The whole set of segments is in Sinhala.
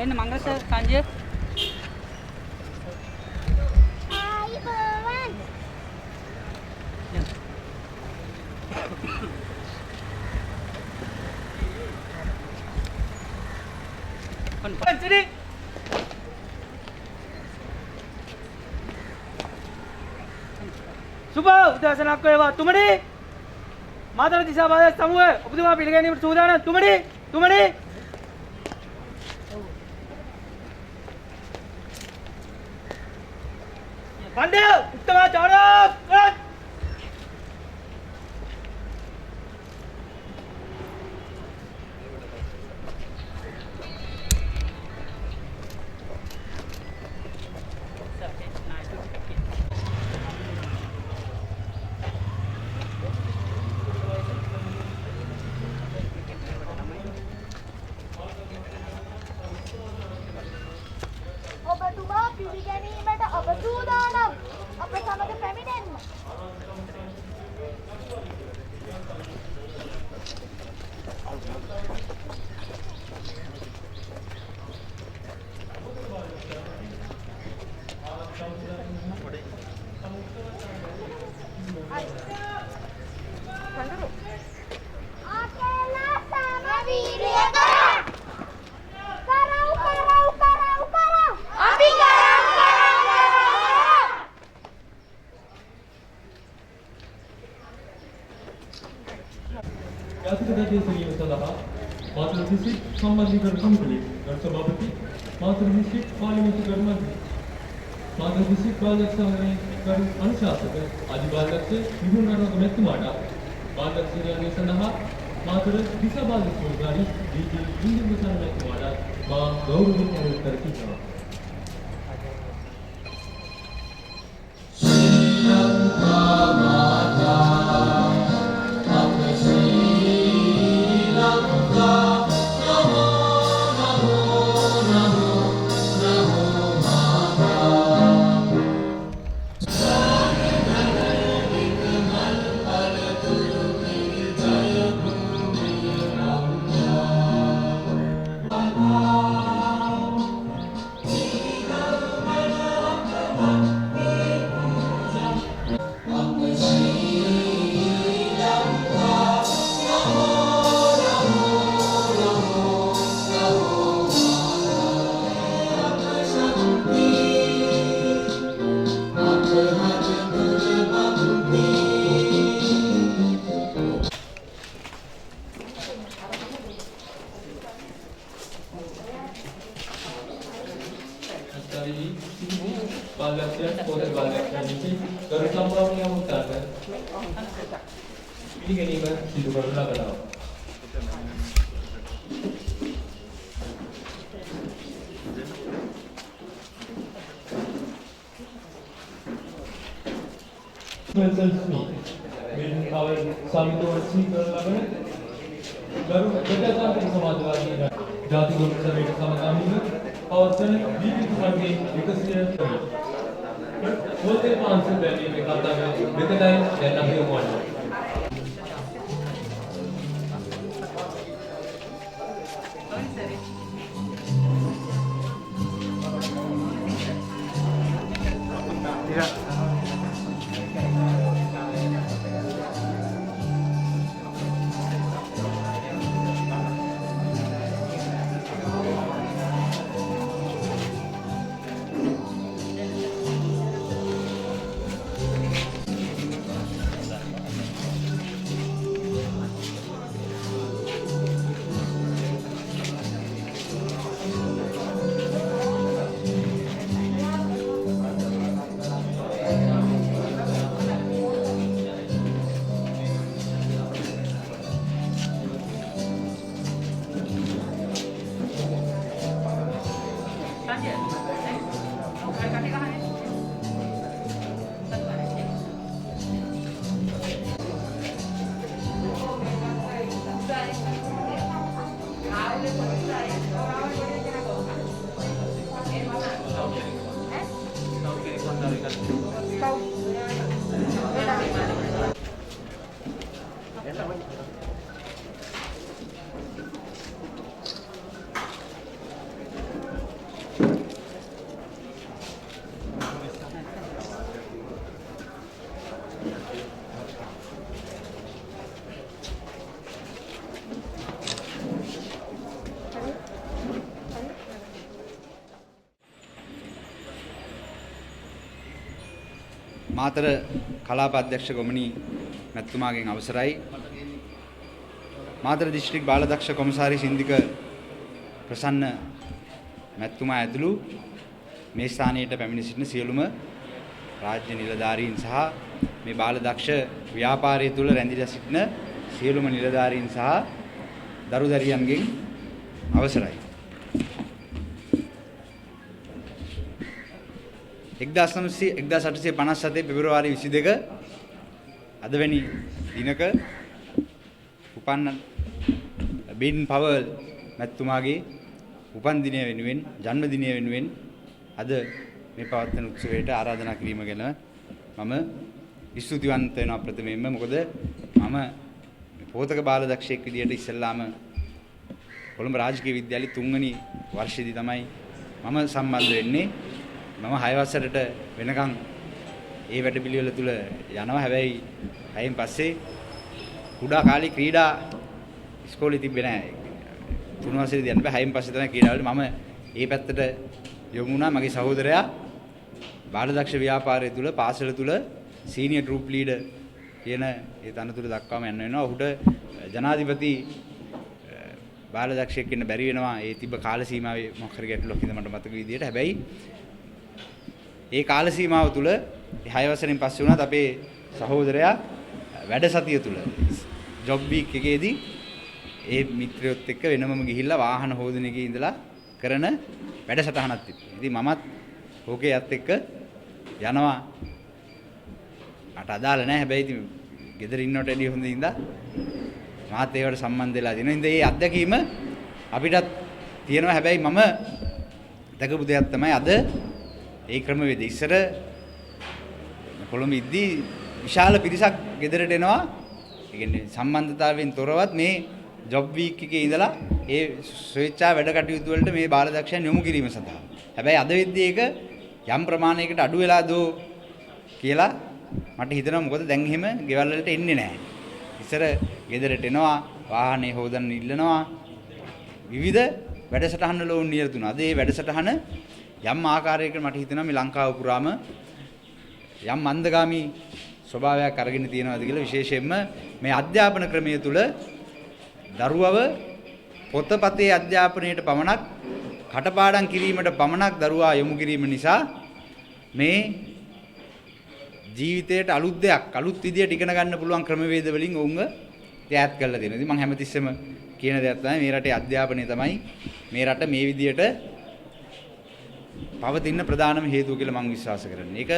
එන්න මංගල සර් සංජය sini. Suba උදෑසනක් වේවා තුමනි. මාතර දිසා වාදක සමුහ ඔබතුමා පිළිගැනීමට සූදානම් තුමනි. Pandai, utama cara. ඔබතුමා පිළිගැනීමට අප සූදානම්. අප සමග පැමිණෙන්න. ආකේලා සම වීර්ය කරා. जातिगत देशीय सलाह मात्र किसी संबंधित कंपनी गण सभापति मात्र किसी पार्लियामेंट मंत्री मात्र किसी बालक कर अनुशासक आदि बालक से विभिन्न रंग में तुम्हारा बालक से यानी सलाह मात्र दिशा बालक रोजगारी दीदी इंद्र विचार में तुम्हारा मां गौरव करती है जाति को समेत समकालीन और विविध वर्गे विकसित बोलते 500 पहले में खाता है विकटाई देना भी हुआ මාතර කලාප අධ්‍යක්ෂ ගොමනී මැතිතුමාගෙන් අවසරයි මාතර දිස්ත්‍රික් බාල දක්ෂ කොමසාරි සින්දික ප්‍රසන්න මැතිතුමා ඇතුළු මේ ස්ථානයට පැමිණ සිටින සියලුම රාජ්‍ය නිලධාරීන් සහ මේ බාල දක්ෂ ව්‍යාපාරය තුල රැඳිලා සිටින සියලුම නිලධාරීන් සහ දරු දැරියන්ගෙන් අවසරයි 1857 පෙබරවාරි 22 අදවැනි දිනක උපන්න බින් පවල් මැතිතුමාගේ උපන් දිනය වෙනුවෙන් ජන්ම දිනය වෙනුවෙන් අද මේ පවත්වන උත්සවයට ආරාධනා කිරීම ගැන මම ස්තුතිවන්ත වෙනවා ප්‍රථමයෙන්ම මොකද මම පොතක බාල දක්ෂයෙක් විදියට ඉස්සෙල්ලාම කොළඹ රාජකීය විද්‍යාලයේ 3 වෙනි වර්ෂයේදී තමයි මම සම්බන්ධ වෙන්නේ මම 6 වසරට වෙනකන් ඒ වැඩපිළිවෙල තුල යනවා හැබැයි 6න් පස්සේ කුඩා කාලේ ක්‍රීඩා ඉස්කෝලේ තිබ්බේ නැහැ 3 වසරේදී යන්න බෑ 6න් පස්සේ තමයි ක්‍රීඩාවලට මම ඒ පැත්තට යොමු වුණා මගේ සහෝදරයා බාලදක්ෂ ව්‍යාපාරය තුල පාසල තුල සීනියර් ගෲප් ලීඩර් කියන ඒ තනතුර දක්වාම යන්න වෙනවා ඔහුට ජනාධිපති බාලදක්ෂයෙක් වෙන්න බැරි වෙනවා ඒ තිබ්බ කාල සීමාවේ මොකක් හරි ගැටලුවක් ඉඳ මට මතක විදියට හැබැයි ඒ කාල සීමාව තුල 6 වසරෙන් පස්සේ වුණත් අපේ සහෝදරයා වැඩ සතිය තුල ජොබ් වීක් එකේදී ඒ මිත්‍රයොත් එක්ක වෙනමම ගිහිල්ලා වාහන හොදන එකේ ඉඳලා කරන වැඩසටහනක් තිබ්බා. ඉතින් මමත් ඕකේ යත් එක්ක යනවා. අට අදාළ නැහැ හැබැයි ඉතින් ගෙදර ඉන්නවට වැඩිය හොඳ ඉඳලා මාත් ඒවට සම්බන්ධ වෙලා දිනවා. ඉතින් මේ අත්දැකීම අපිටත් තියෙනවා හැබැයි මම දැකපු දෙයක් තමයි අද ඒ ක්‍රමවේද ඉස්සර කොළඹ ඉද්දී විශාල පිරිසක් ගෙදරට එනවා. ඒ කියන්නේ සම්බන්ධතාවයෙන් තොරවත් මේ ජොබ් වීක් එකේ ඉඳලා ඒ ස්වේච්ඡා වැඩ කටයුතු වලට මේ බාලදක්ෂයන් යොමු කිරීම සඳහා. හැබැයි අද වෙද්දී ඒක යම් ප්‍රමාණයකට අඩු වෙලා දෝ කියලා මට හිතෙනවා මොකද දැන් එහෙම ගෙවල් වලට එන්නේ නැහැ. ඉස්සර ගෙදරට එනවා වාහනේ හොදන්න ඉල්ලනවා විවිධ වැඩසටහන් වල වුන් නිරත වුණා. අද මේ වැඩසටහන යම් ආකාරයකට මට හිතෙනවා මේ ලංකාව පුරාම යම් මන්දගාමි ස්වභාවයක් අරගෙන තියෙනවාද කියලා විශේෂයෙන්ම මේ අධ්‍යාපන ක්‍රමය තුල දරුවව පොතපතේ අධ්‍යාපනයට පමණක් කටපාඩම් කිරීමට පමණක් දරුවා යොමු කිරීම නිසා මේ ජීවිතයට අලුත් දෙයක් අලුත් විදියට ඉගෙන ගන්න පුළුවන් ක්‍රමවේද වලින් ඔවුන්ව ත්‍යාග කරලා දෙනවා. ඉතින් මම හැමතිස්සෙම කියන දෙයක් තමයි මේ රටේ අධ්‍යාපනය තමයි මේ රට මේ විදියට පවතින ප්‍රධානම හේතුව කියලා මම විශ්වාස කරන්නේ. ඒක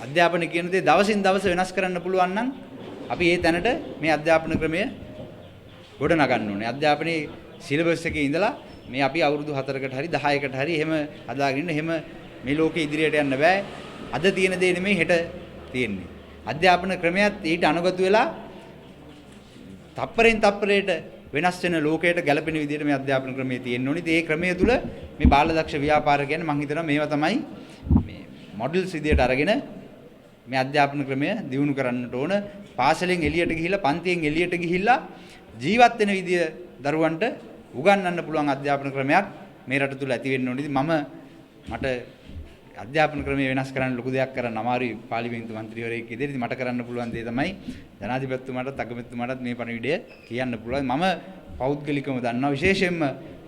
අධ්‍යාපනය කියන දේ දවසින් දවස වෙනස් කරන්න පුළුවන් නම් අපි ඒ තැනට මේ අධ්‍යාපන ක්‍රමය ගොඩ නගන්න ඕනේ. අධ්‍යාපනයේ සිලබස් එකේ ඉඳලා මේ අපි අවුරුදු 4කට හරි 10කට හරි එහෙම හදාගෙන ඉන්න එහෙම මේ ලෝකේ ඉදිරියට යන්න බෑ. අද තියෙන දේ නෙමෙයි හෙට තියෙන්නේ. අධ්‍යාපන ක්‍රමයක් ඊට අනුගත වෙලා තප්පරෙන් තප්පරයට වෙනස් වෙන ලෝකයට ගැලපෙන විදිහට මේ අධ්‍යාපන ක්‍රමය තියෙන්න ඕනේ. ඒ ක්‍රමය තුල මේ බාලදක්ෂ ව්‍යාපාර කියන්නේ මම හිතනවා මේවා තමයි මේ මොඩල්ස් විදිහට අරගෙන මේ අධ්‍යාපන ක්‍රමය දියුණු කරන්නට ඕන. පාසලෙන් එළියට ගිහිල්ලා පන්තියෙන් එළියට ගිහිල්ලා ජීවත් වෙන විදිය දරුවන්ට උගන්වන්න පුළුවන් අධ්‍යාපන ක්‍රමයක් මේ රට තුල ඇති වෙන්න ඕනේ. මට අධ්‍යාපන ක්‍රමය වෙනස් කරන්න ලොකු දෙයක් කරන්න අමාරුයි පාර්ලිමේන්තු මන්ත්‍රීවරයෙක් ඉදිරියේ මට කරන්න පුළුවන් දේ තමයි ජනාධිපතිතුමාටත් අගමැතිතුමාටත් මේ පණිවිඩය කියන්න පුළුවන්. මම පෞද්ගලිකව දන්නවා විශේෂයෙන්ම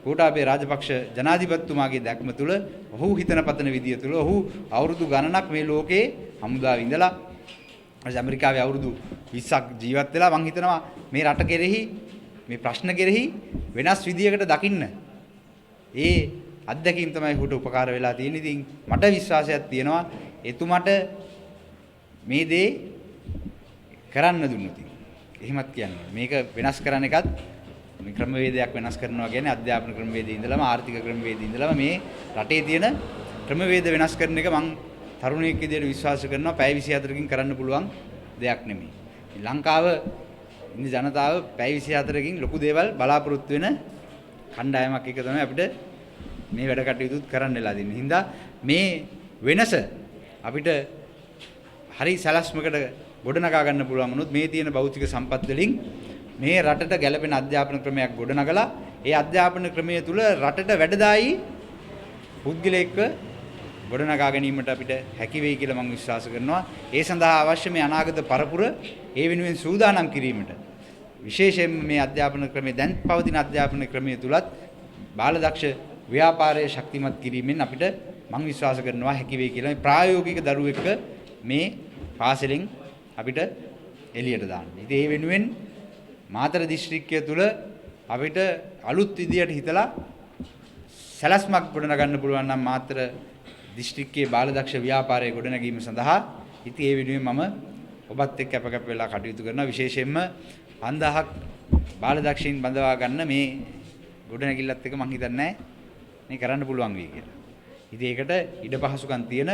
ගෝඨාභය රාජපක්ෂ ජනාධිපතිතුමාගේ දැක්ම තුළ ඔහු හිතන පතන විදිය තුළ ඔහු අවුරුදු ගණනක් මේ ලෝකේ හමුදාවේ ඉඳලා ඇමරිකාවේ අවුරුදු 20ක් ජීවත් වෙලා මං හිතනවා මේ රට කෙරෙහි මේ ප්‍රශ්න කෙරෙහි වෙනස් විදියකට දකින්න ඒ අත්දැකීම් තමයි ඔහුට උපකාර වෙලා තියෙන්නේ. ඉතින් මට විශ්වාසයක් තියෙනවා එතුමට මේ දේ කරන්න දුන්නොත්. එහෙමත් කියන්නේ මේක වෙනස් කරන එකත් මේ ක්‍රමවේදයක් වෙනස් කරනවා කියන්නේ අධ්‍යාපන ක්‍රමවේදයේ ඉඳලාම ආර්ථික ක්‍රමවේදයේ ඉඳලාම මේ රටේ තියෙන ක්‍රමවේද වෙනස් කරන එක මම තරුණයෙක් විදියට විශ්වාස කරනවා පැය 24කින් කරන්න පුළුවන් දෙයක් නෙමෙයි. ලංකාව ඉන්න ජනතාව පැය 24කින් ලොකු දේවල් බලාපොරොත්තු වෙන කණ්ඩායමක් එක තමයි අපිට මේ වැඩ කටයුතු කරන්න වෙලා දෙන්නේ. හින්දා මේ වෙනස අපිට හරි සැලැස්මකට ගොඩනගා ගන්න පුළුවන් වුණොත් මේ තියෙන භෞතික සම්පත් වලින් මේ රටට ගැළපෙන අධ්‍යාපන ක්‍රමයක් ගොඩනගලා ඒ අධ්‍යාපන ක්‍රමය තුල රටට වැඩදායි පුද්ගලයෙක්ව ගොඩනගා ගැනීමට අපිට හැකි වෙයි කියලා මම විශ්වාස කරනවා. ඒ සඳහා අවශ්‍ය මේ අනාගත පරපුර ඒ වෙනුවෙන් සූදානම් කිරීමට විශේෂයෙන්ම මේ අධ්‍යාපන ක්‍රමයේ දැන් පවතින අධ්‍යාපන ක්‍රමයේ තුලත් බාලදක්ෂ ව්‍යාපාරයේ ශක්තිමත් කිරීමෙන් අපිට මම විශ්වාස කරනවා හැකි වෙයි කියලා. මේ ප්‍රායෝගික දරුවෙක් මේ පාසලෙන් අපිට එළියට දාන්න. ඉතින් ඒ වෙනුවෙන් මාතර දිස්ත්‍රික්කය තුල අපිට අලුත් විදියට හිතලා සැලැස්මක් ගොඩනගන්න පුළුවන් නම් මාතර දිස්ත්‍රික්කයේ බාලදක්ෂ ව්‍යාපාරයේ ගොඩනැගීම සඳහා ඉතින් ඒ වෙනුවෙන් මම ඔබත් එක්ක කැප වෙලා කටයුතු කරනවා. විශේෂයෙන්ම 5000ක් බාලදක්ෂයින් බඳවා ගන්න මේ ගොඩනැගිල්ලත් එක්ක මම හිතන්නේ මේ කරන්න පුළුවන් වෙයි කියලා. ඉතින් ඒකට ඉඩ පහසුකම් තියෙන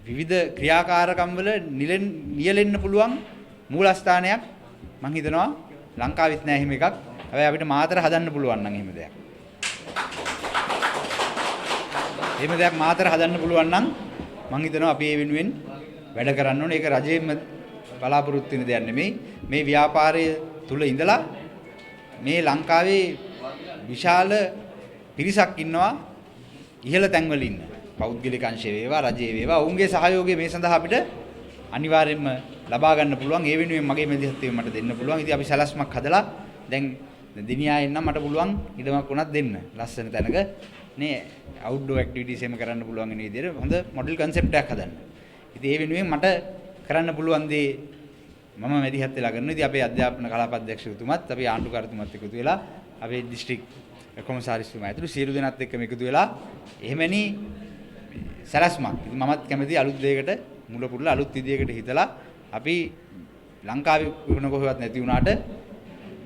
විවිධ ක්‍රියාකාරකම් වල නියැලෙන්න පුළුවන් මූලස්ථානයක් මම හිතනවා ලංකාවෙත් නෑ එහෙම එකක්. හැබැයි අපිට මාතර හදන්න පුළුවන් නම් එහෙම දෙයක්. එහෙම දෙයක් මාතර හදන්න පුළුවන් නම් මම හිතනවා අපි ඒ වෙනුවෙන් වැඩ කරන්න ඕනේ. ඒක රජයෙන්ම බලාපොරොත්තු වෙන දෙයක් නෙමෙයි. මේ ව්‍යාපාරය තුල ඉඳලා මේ ලංකාවේ විශාල පිරිසක් ඉන්නවා ඉහළ තැන්වල ඉන්න. පෞද්ගලික අංශය වේවා රජයේ වේවා ඔවුන්ගේ සහයෝගය මේ සඳහා අපිට අනිවාර්යයෙන්ම ලබා ගන්න පුළුවන්. ඒ වෙනුවෙන් මගේ මැදිහත් වීම මට දෙන්න පුළුවන්. ඉතින් අපි සැලැස්මක් හදලා දැන් දිනියායෙන් නම් මට පුළුවන් ඉඩමක් වුණත් දෙන්න. ලස්සන තැනක නේ අවුට්ඩෝර් ඇක්ටිවිටීස් එහෙම කරන්න පුළුවන් වෙන විදිහට හොඳ මොඩල් කන්සෙප්ට් එකක් හදන්න. ඉතින් ඒ වෙනුවෙන් මට කරන්න පුළුවන් දේ මම මැදිහත් වෙලා කරනවා. ඉතින් අපේ අධ්‍යාපන කලාප අධ්‍යක්ෂකතුමත් අපි ආණ්ඩුකාරතුමත් එකතු වෙලා අපේ දිස්ත්‍රික් කොමසාරිස්තුමා ඇතුළු සියලු දෙනාත් එක්කම එකතු වෙලා එහෙමනි සැලැස්මක්. ඉතින් මමත් කැමති අලුත් දෙයකට මුල පුරලා අලුත් විදියකට හිතලා අපි ලංකාවේ වෙන කොහෙවත් නැති වුණාට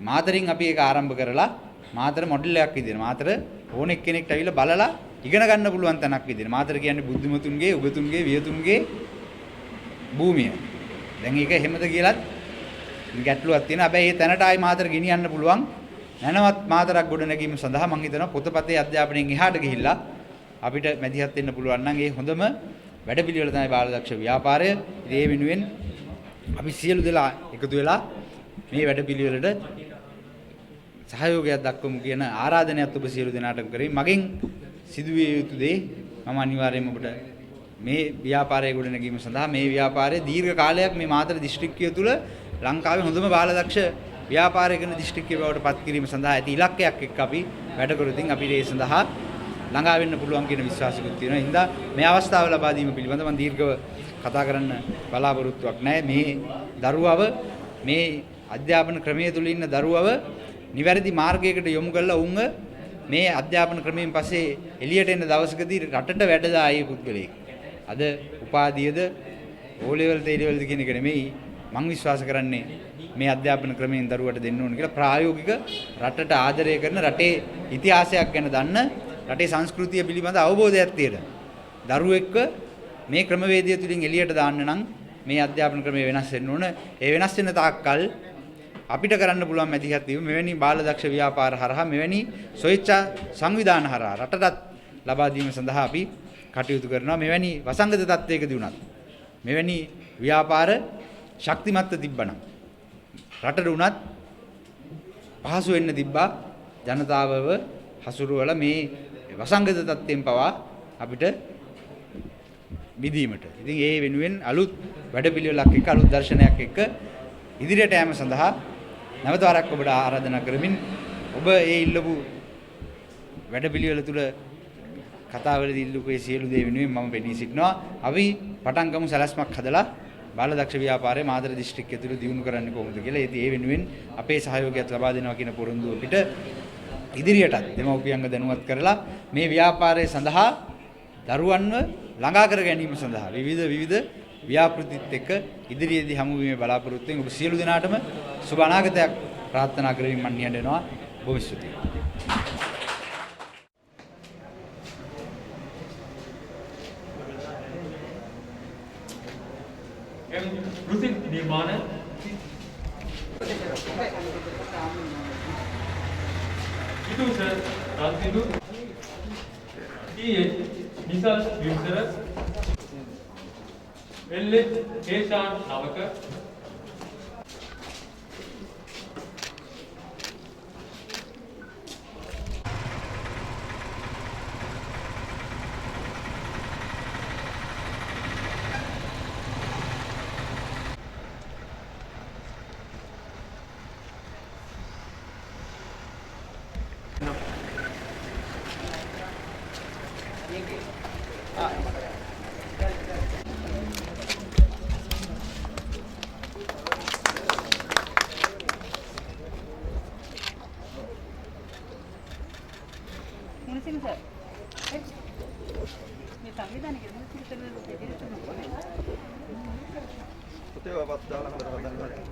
මාතරින් අපි ඒක ආරම්භ කරලා මාතර මොඩල් එකක් විදියට මාතර ඕන එක්කෙනෙක්ට ඇවිල්ලා බලලා ඉගෙන ගන්න පුළුවන් තැනක් විදියට. මාතර කියන්නේ බුද්ධිමතුන්ගේ උගතුන්ගේ වියතුන්ගේ භූමිය. දැන් ඒක එහෙමද කියලාත් ගැටලුවක් තියෙනවා. හැබැයි මේ තැනට ආයි මාතර ගෙනියන්න පුළුවන්. නැනවත් මාතරක් ගොඩ නැගීම සඳහා මම හිතනවා පොතපතේ අධ්‍යාපනයෙන් එහාට ගිහිල්ලා අපිට මැදිහත් වෙන්න පුළුවන් නම් ඒ හොඳම වැඩපිළිවෙල තමයි බාලදක්ෂ ව්‍යාපාරය. ඉතින් ඒ වෙනුවෙන් අපි සියලු දෙනා එකතු වෙලා මේ වැඩපිළිවෙලට සහයෝගයක් දක්වමු කියන ආරාධනයත් ඔබ සියලු දෙනාටම කරේ. මගෙන් සිදුවිය යුතු දේ මම අනිවාර්යයෙන්ම ඔබට මේ ව්‍යාපාරය ගොඩ නැගීම සඳහා මේ ව්‍යාපාරය දීර්ඝ කාලයක් මේ මාතර දිස්ත්‍රික්කය තුල ලංකාවේ හොඳම බාලදක්ෂ ව්‍යාපාරය කරන දිස්ත්‍රික්කය බවට පත් කිරීම සඳහා ඇති ඉලක්කයක් එක්ක අපි වැඩ කරොතින් අපිට ඒ සඳහා ළඟා වෙන්න පුළුවන් කියන විශ්වාසකුත් තියෙනවා. හින්දා මේ අවස්ථාව ලබා දීම පිළිබඳව මම දීර්ඝව කතා කරන්න බලාපොරොත්තුවක් නැහැ. මේ දරුවව මේ අධ්‍යාපන ක්‍රමයේ තුල ඉන්න දරුවව නිවැරදි මාර්ගයකට යොමු කරලා උන්ව මේ අධ්‍යාපන ක්‍රමයෙන් පස්සේ එළියට එන දවසකදී රටට වැඩදා ආයේ පුද්ගලයෙක්. අද උපාධියද O level D level කියන එක නෙමෙයි මම විශ්වාස කරන්නේ මේ අධ්‍යාපන ක්‍රමයෙන් දරුවට දෙන්න ඕන කියලා ප්‍රායෝගික රටට ආදරය කරන රටේ ඉතිහාසයක් ගැන දන්න රටේ සංස්කෘතිය පිළිබඳ අවබෝධයක් තියෙන දරුවෙක්ව මේ ක්‍රමවේදය තුලින් එළියට දාන්න නම් මේ අධ්‍යාපන ක්‍රමය වෙනස් වෙන්න ඕන. ඒ වෙනස් වෙන තාක්කල් අපිට කරන්න පුළුවන් මැදිහත් වීම මෙවැනි බාලදක්ෂ ව්‍යාපාර හරහා මෙවැනි ස්වේච්ඡා සංවිධාන හරහා රටටත් ලබා දීම සඳහා අපි කටයුතු කරනවා. මෙවැනි වසංගත තත්ත්වයකදී වුණත් මෙවැනි ව්‍යාපාර ශක්තිමත්ව තිබ්බනම් රටට උනත් පහසු වෙන්න තිබ්බා ජනතාවව හසුරුවලා මේ වසංගත තත්ත්වයෙන් පවා අපිට විදීමට. ඉතින් ඒ වෙනුවෙන් අලුත් වැඩපිළිවෙලක් එක්ක අලුත් දර්ශනයක් එක්ක ඉදිරියට යෑම සඳහා නැවත වරක් ඔබට ආරාධනා කරමින් ඔබ ඒ ඉල්ලපු වැඩපිළිවෙල තුල කතාවලදී ඉල්ලපු ඒ සියලු දේ වෙනුවෙන් මම පෙනී සිටිනවා. අපි පටන් ගමු සැලැස්මක් හදලා බාලදක්ෂ ව්‍යාපාරයේ මාතර දිස්ත්‍රික්කය තුළ දියුණු කරන්නේ කොහොමද කියලා. ඉතින් ඒ වෙනුවෙන් අපේ සහයෝගයත් ලබා දෙනවා කියන පොරොන්දුව පිට ඉදිරියටත් දෙමව්පියන්ව දැනුවත් කරලා මේ ව්‍යාපාරය සඳහා දරුවන්ව ළඟා කර ගැනීම සඳහා විවිධ ව්‍යාපෘතිත් එක්ක ඉදිරියේදී හමු වීමේ බලාපොරොත්තු වෙන ඔබ සියලු දෙනාටම සුබ අනාගතයක් ප්‍රාර්ථනා කරමින් මම නිහඬ වෙනවා. බොහොම ස්තුතියි. රුසින් නිර්මාණ විදුෂ රන්සිදු ඊයේ නිසල් විසර එල්ලේ හේෂාන් නවක පුතේ ඔයපත් දාලා හොඳට හදන්න.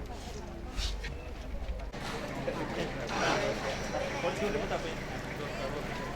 පොඩි අපේ